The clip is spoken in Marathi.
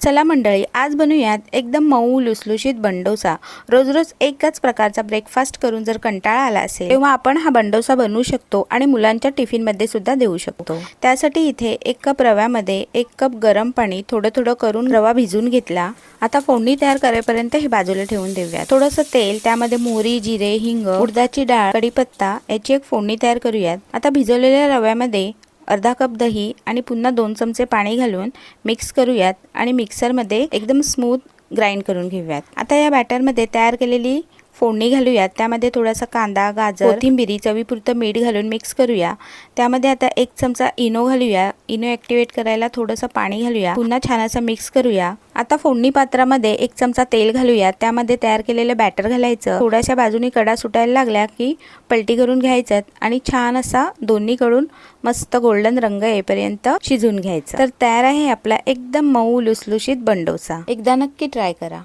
चला मंडळी, आज बनवूयात एकदम मऊ लुसलुशीत बंडोसा। रोज रोज एकच प्रकारचा ब्रेकफास्ट करून जर कंटाळा आला असेल तेव्हा आपण हा बंडोसा बनवू शकतो आणि मुलांच्या टिफिन मध्ये सुद्धा देऊ शकतो। त्यासाठी इथे 1 कप रव्यामध्ये 1 कप गरम पाणी थोडं थोडं करून रवा भिजून घेतला। आता फोडणी तयार करेपर्यंत हे बाजूला ठेवून देऊया। थोडंसं तेल, त्यामध्ये मोहरी, जिरे, हिंग, उडदाची डाळ, कढीपत्ता याची एक फोडणी तयार करूयात। आता भिजवलेल्या रव्यामध्ये अर्धा कप दही आणि पुन्हा 2 चमचे पाणी घालून मिक्स करूयात आणि मिक्सर मध्ये एकदम स्मूथ ग्राइंड करून घेऊयात। आता या बॅटर मध्ये तयार केलेली फोडणी घालूयात। त्यामध्ये थोडासा कांदा, गाजर, कोथिंबीर, चवीपुरतं मीठ घालून मिक्स करूया। त्यामध्ये आता 1 चमचा इनो घालूया। इनो ॲक्टिवेट करायला थोडंसं पाणी घालूया। पुन्हा छान असं मिक्स करूया। आता फोडणी पात्रामध्ये 1 चमचा तेल घालूया। त्यामध्ये तयार केलेलं बॅटर घालायचं। थोड्याशा बाजूनी कडा सुटायला लागल्या की पलटी करून घ्यायचं आणि छान असा दोन्हीकडून मस्त गोल्डन रंग येईपर्यंत शिजून घ्यायचं। तर तयार आहे आपला एकदम मऊ लुसलुशीत बंडोसा। एकदा नक्की ट्राय करा।